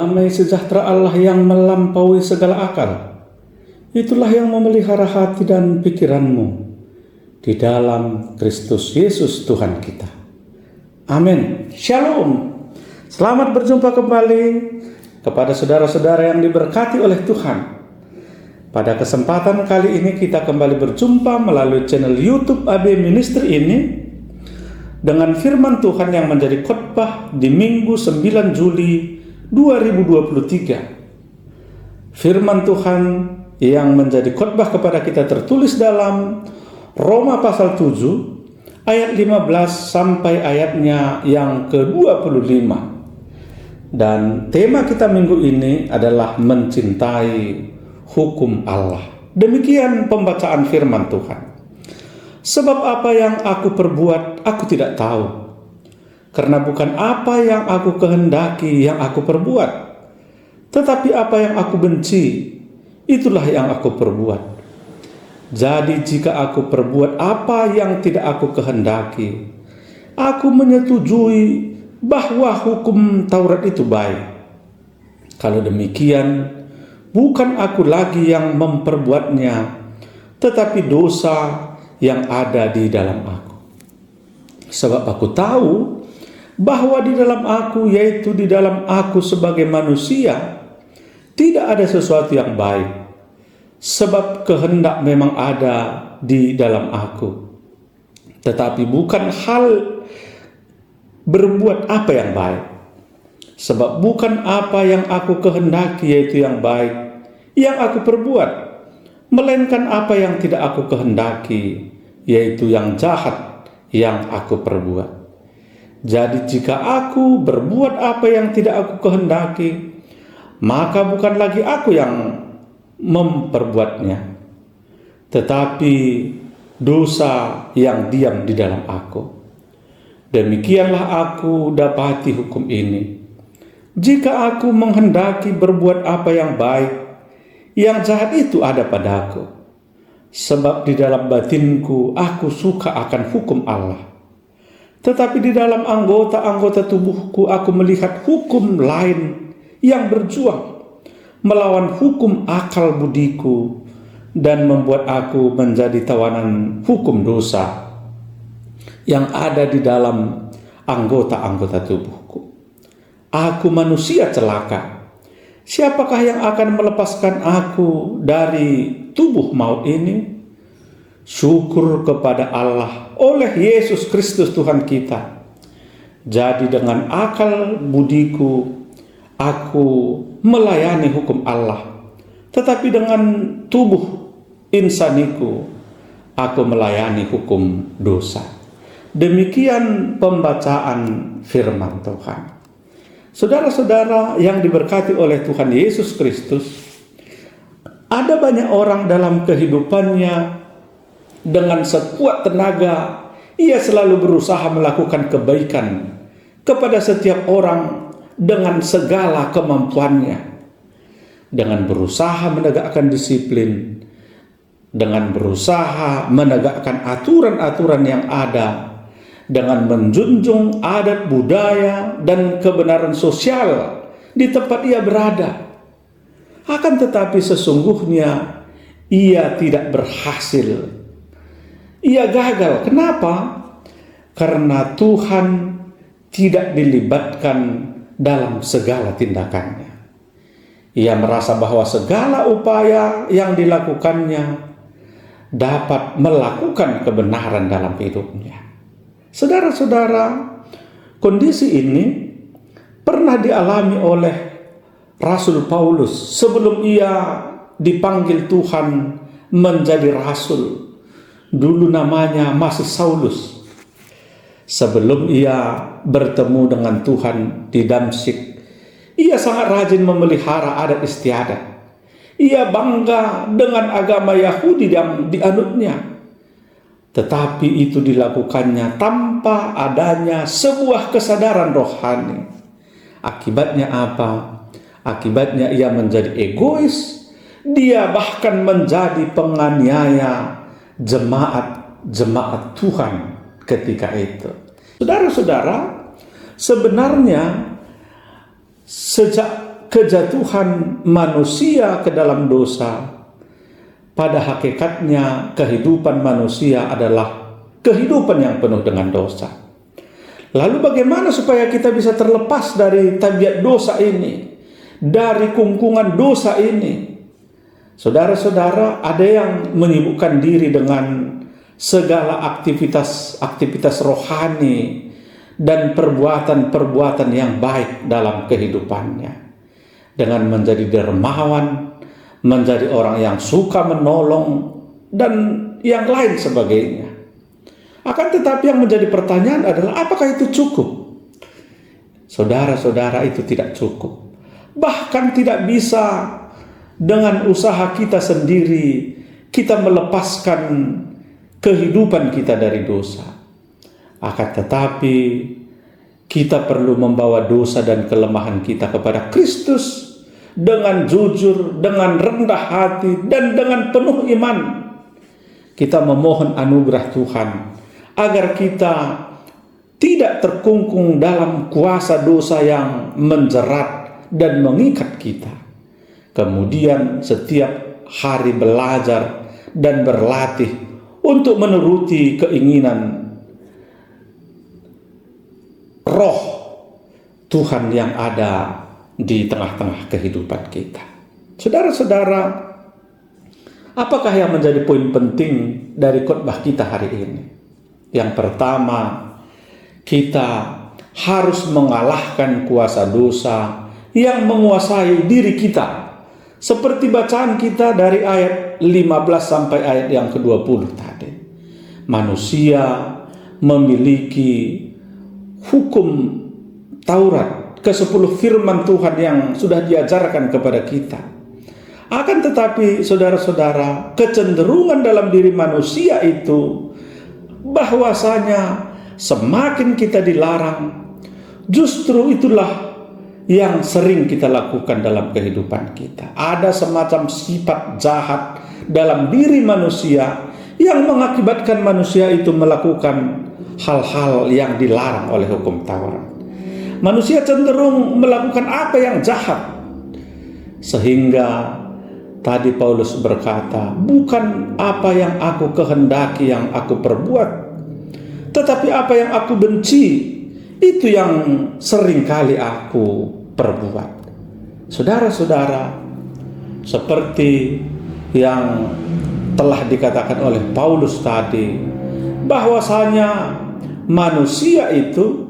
Damai sejahtera Allah yang melampaui segala akal, itulah yang memelihara hati dan pikiranmu di dalam Kristus Yesus Tuhan kita. Amin. Shalom. Selamat berjumpa kembali kepada saudara-saudara yang diberkati oleh Tuhan. Pada kesempatan kali ini kita kembali berjumpa melalui channel YouTube AB Ministry ini dengan firman Tuhan yang menjadi khotbah di Minggu 9 Juli 2023. Firman Tuhan yang menjadi khotbah kepada kita tertulis dalam Roma pasal 7 ayat 15 sampai ayatnya yang ke-25. Dan tema kita minggu ini adalah mencintai hukum Allah. Demikian pembacaan firman Tuhan. Sebab apa yang aku perbuat aku tidak tahu, karena bukan apa yang aku kehendaki yang aku perbuat, tetapi apa yang aku benci, itulah yang aku perbuat. Jadi jika aku perbuat apa yang tidak aku kehendaki, aku menyetujui bahwa hukum Taurat itu baik. Kalau demikian, bukan aku lagi yang memperbuatnya, tetapi dosa yang ada di dalam aku. Sebab aku tahu bahwa di dalam aku, yaitu di dalam aku sebagai manusia, tidak ada sesuatu yang baik. Sebab kehendak memang ada di dalam aku, tetapi bukan hal berbuat apa yang baik. Sebab bukan apa yang aku kehendaki, yaitu yang baik, yang aku perbuat, melainkan apa yang tidak aku kehendaki, yaitu yang jahat yang aku perbuat. Jadi jika aku berbuat apa yang tidak aku kehendaki, maka bukan lagi aku yang memperbuatnya, tetapi dosa yang diam di dalam aku. Demikianlah aku dapati hukum ini. Jika aku menghendaki berbuat apa yang baik, yang jahat itu ada padaku. Sebab di dalam batinku aku suka akan hukum Allah. Tetapi di dalam anggota-anggota tubuhku aku melihat hukum lain yang berjuang melawan hukum akal budiku dan membuat aku menjadi tawanan hukum dosa yang ada di dalam anggota-anggota tubuhku. Aku manusia celaka. Siapakah yang akan melepaskan aku dari tubuh maut ini? Syukur kepada Allah oleh Yesus Kristus Tuhan kita. Jadi dengan akal budiku aku melayani hukum Allah, tetapi dengan tubuh insaniku aku melayani hukum dosa. Demikian pembacaan firman Tuhan. Saudara-saudara yang diberkati oleh Tuhan Yesus Kristus, ada banyak orang dalam kehidupannya dengan sekuat tenaga, ia selalu berusaha melakukan kebaikan kepada setiap orang dengan segala kemampuannya, dengan berusaha menegakkan disiplin, dengan berusaha menegakkan aturan-aturan yang ada, dengan menjunjung adat budaya dan kebenaran sosial di tempat ia berada. Akan tetapi sesungguhnya ia tidak berhasil. Ia gagal. Kenapa? Karena Tuhan tidak dilibatkan dalam segala tindakannya. Ia merasa bahwa segala upaya yang dilakukannya dapat melakukan kebenaran dalam hidupnya. Saudara-saudara, kondisi ini pernah dialami oleh Rasul Paulus sebelum ia dipanggil Tuhan menjadi rasul. Dulu namanya masih Saulus. Sebelum ia bertemu dengan Tuhan di Damsyik, ia sangat rajin memelihara adat istiadat. Ia bangga dengan agama Yahudi yang dianutnya. Tetapi itu dilakukannya tanpa adanya sebuah kesadaran rohani. Akibatnya apa? Akibatnya ia menjadi egois. Dia bahkan menjadi penganiaya jemaat Tuhan ketika itu. Saudara-saudara, sebenarnya sejak kejatuhan manusia ke dalam dosa, pada hakikatnya kehidupan manusia adalah kehidupan yang penuh dengan dosa. Lalu bagaimana supaya kita bisa terlepas dari tabiat dosa ini, dari kungkungan dosa ini? Saudara-saudara, ada yang menyibukkan diri dengan segala aktivitas rohani dan perbuatan-perbuatan yang baik dalam kehidupannya, dengan menjadi dermawan, menjadi orang yang suka menolong, dan yang lain sebagainya. Akan tetapi yang menjadi pertanyaan adalah, apakah itu cukup? Saudara-saudara, itu tidak cukup. Bahkan tidak bisa dengan usaha kita sendiri kita melepaskan kehidupan kita dari dosa. Akan tetapi kita perlu membawa dosa dan kelemahan kita kepada Kristus dengan jujur, dengan rendah hati, dan dengan penuh iman. Kita memohon anugerah Tuhan agar kita tidak terkungkung dalam kuasa dosa yang menjerat dan mengikat kita. Kemudian setiap hari belajar dan berlatih untuk menuruti keinginan roh Tuhan yang ada di tengah-tengah kehidupan kita. Saudara-saudara, apakah yang menjadi poin penting dari khotbah kita hari ini? Yang pertama, kita harus mengalahkan kuasa dosa yang menguasai diri kita. Seperti bacaan kita dari ayat 15 sampai ayat yang ke-20 tadi. Manusia memiliki hukum Taurat, ke-10 firman Tuhan yang sudah diajarkan kepada kita. Akan tetapi saudara-saudara, kecenderungan dalam diri manusia itu bahwasanya semakin kita dilarang, justru itulah yang sering kita lakukan dalam kehidupan kita. Ada semacam sifat jahat dalam diri manusia yang mengakibatkan manusia itu melakukan hal-hal yang dilarang oleh hukum Taurat. Manusia cenderung melakukan apa yang jahat, sehingga tadi Paulus berkata, bukan apa yang aku kehendaki yang aku perbuat, tetapi apa yang aku benci, itu yang seringkali aku perbuat. Saudara-saudara, seperti yang telah dikatakan oleh Paulus tadi, bahwasanya manusia itu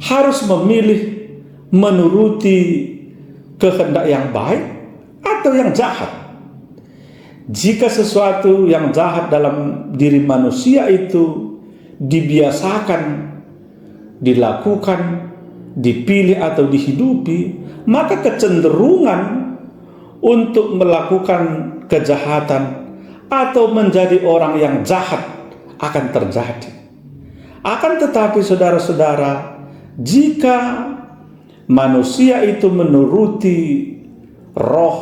harus memilih menuruti kehendak yang baik atau yang jahat. Jika sesuatu yang jahat dalam diri manusia itu dibiasakan, dilakukan, dipilih atau dihidupi, maka kecenderungan untuk melakukan kejahatan atau menjadi orang yang jahat akan terjadi. Akan tetapi saudara-saudara, jika manusia itu menuruti roh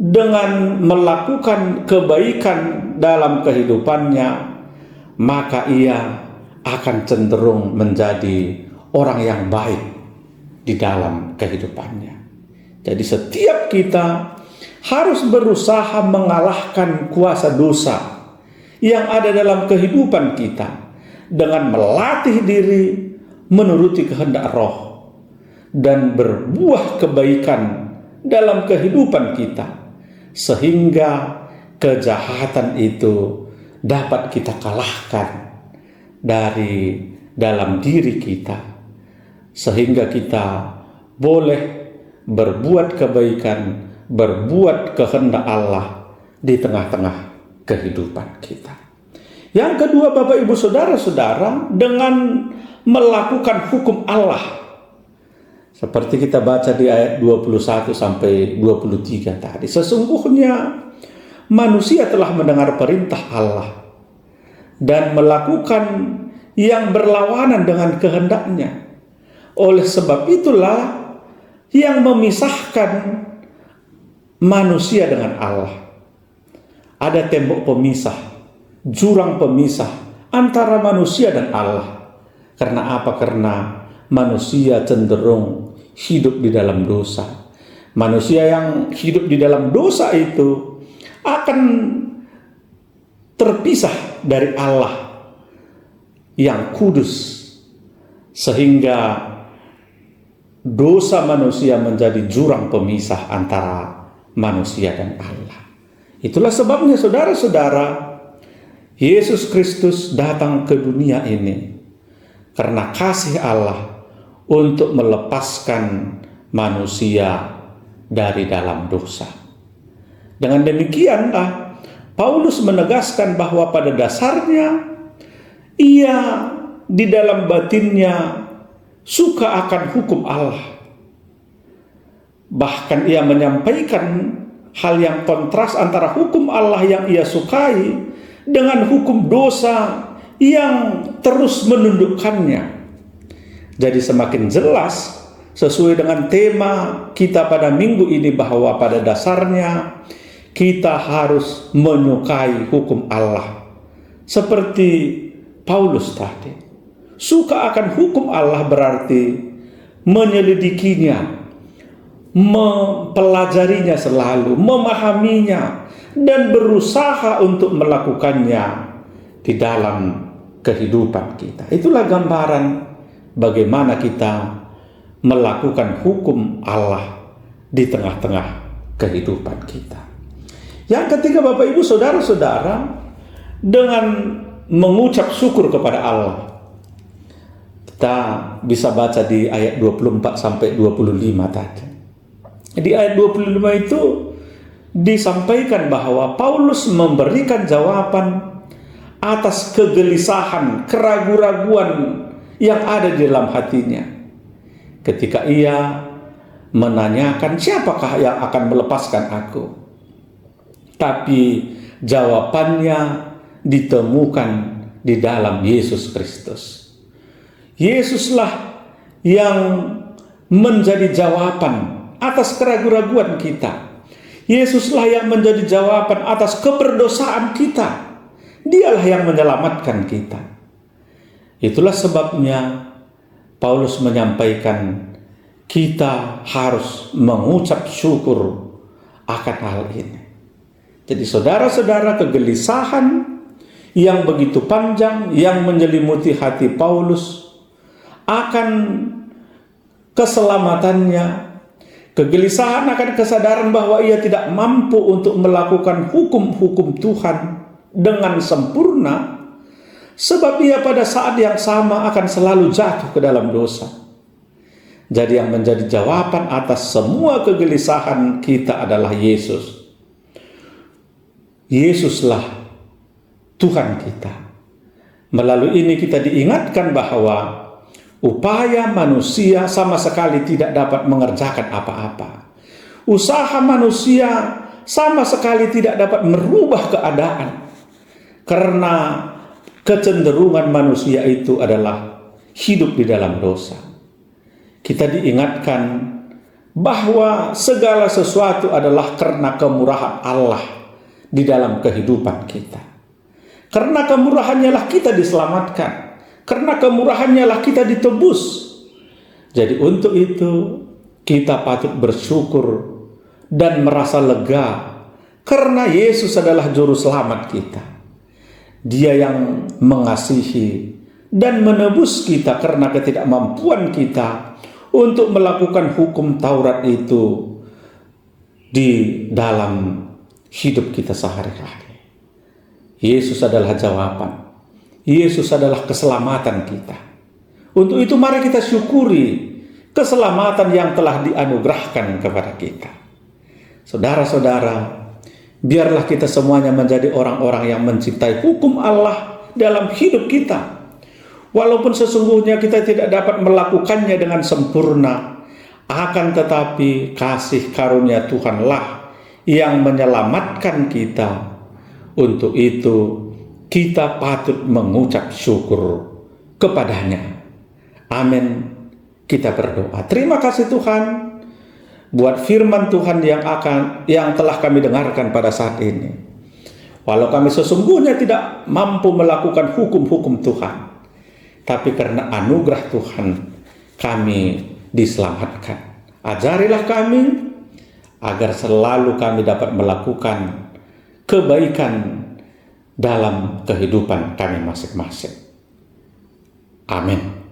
dengan melakukan kebaikan dalam kehidupannya, maka ia akan cenderung menjadi orang yang baik di dalam kehidupannya. Jadi setiap kita harus berusaha mengalahkan kuasa dosa yang ada dalam kehidupan kita dengan melatih diri menuruti kehendak roh dan berbuah kebaikan dalam kehidupan kita, sehingga kejahatan itu dapat kita kalahkan dari dalam diri kita, sehingga kita boleh berbuat kebaikan, berbuat kehendak Allah di tengah-tengah kehidupan kita. Yang kedua, Bapak Ibu Saudara-saudara, dengan melakukan hukum Allah, seperti kita baca di ayat 21 sampai 23 tadi. Sesungguhnya manusia telah mendengar perintah Allah dan melakukan yang berlawanan dengan kehendaknya. Oleh sebab itulah yang memisahkan manusia dengan Allah. Ada tembok pemisah, jurang pemisah antara manusia dan Allah. Karena apa? Karena manusia cenderung hidup di dalam dosa. Manusia yang hidup di dalam dosa itu akan terpisah dari Allah yang kudus, sehingga dosa manusia menjadi jurang pemisah antara manusia dan Allah. Itulah sebabnya saudara-saudara, Yesus Kristus datang ke dunia ini karena kasih Allah untuk melepaskan manusia dari dalam dosa. Dengan demikianlah Paulus menegaskan bahwa pada dasarnya ia di dalam batinnya suka akan hukum Allah. Bahkan ia menyampaikan hal yang kontras antara hukum Allah yang ia sukai dengan hukum dosa yang terus menundukkannya. Jadi semakin jelas sesuai dengan tema kita pada minggu ini bahwa pada dasarnya kita harus menyukai hukum Allah. Seperti Paulus tadi, suka akan hukum Allah berarti menyelidikinya, mempelajarinya selalu, memahaminya, dan berusaha untuk melakukannya di dalam kehidupan kita. Itulah gambaran bagaimana kita melakukan hukum Allah di tengah-tengah kehidupan kita. Yang ketiga, Bapak Ibu Saudara-saudara, dengan mengucap syukur kepada Allah. Kita bisa baca di ayat 24 sampai 25 tadi. Di ayat 25 itu disampaikan bahwa Paulus memberikan jawaban atas kegelisahan, keraguan-raguan yang ada di dalam hatinya. Ketika ia menanyakan siapakah yang akan melepaskan aku. Tapi jawabannya ditemukan di dalam Yesus Kristus. Yesuslah yang menjadi jawaban atas keraguan-raguan kita. Yesuslah yang menjadi jawaban atas keberdosaan kita. Dialah yang menyelamatkan kita. Itulah sebabnya Paulus menyampaikan kita harus mengucap syukur akan hal ini. Jadi saudara-saudara, kegelisahan yang begitu panjang yang menyelimuti hati Paulus akan keselamatannya, kegelisahan akan kesadaran bahwa ia tidak mampu untuk melakukan hukum-hukum Tuhan dengan sempurna, sebab ia pada saat yang sama akan selalu jatuh ke dalam dosa. Jadi yang menjadi jawaban atas semua kegelisahan kita adalah Yesus. Yesuslah Tuhan kita. Melalui ini kita diingatkan bahwa upaya manusia sama sekali tidak dapat mengerjakan apa-apa. Usaha manusia sama sekali tidak dapat merubah keadaan. Karena kecenderungan manusia itu adalah hidup di dalam dosa. Kita diingatkan bahwa segala sesuatu adalah karena kemurahan Allah di dalam kehidupan kita. Karena kemurahannya lah kita diselamatkan. Karena kemurahannya lah kita ditebus. Jadi untuk itu kita patut bersyukur dan merasa lega karena Yesus adalah juru selamat kita. Dia yang mengasihi dan menebus kita karena ketidakmampuan kita untuk melakukan hukum Taurat itu di dalam hidup kita sehari-hari. Yesus adalah jawaban. Yesus adalah keselamatan kita. Untuk itu mari kita syukuri keselamatan yang telah dianugerahkan kepada kita. Saudara-saudara, biarlah kita semuanya menjadi orang-orang yang mencintai hukum Allah dalam hidup kita. Walaupun sesungguhnya kita tidak dapat melakukannya dengan sempurna, akan tetapi kasih karunia Tuhanlah yang menyelamatkan kita. Untuk itu kita patut mengucap syukur kepadanya. Amin. Kita berdoa. Terima kasih Tuhan buat firman Tuhan yang telah kami dengarkan pada saat ini. Walau kami sesungguhnya tidak mampu melakukan hukum-hukum Tuhan, tapi karena anugerah Tuhan kami diselamatkan. Ajarilah kami agar selalu kami dapat melakukan kebaikan dalam kehidupan kami masing-masing. Amin.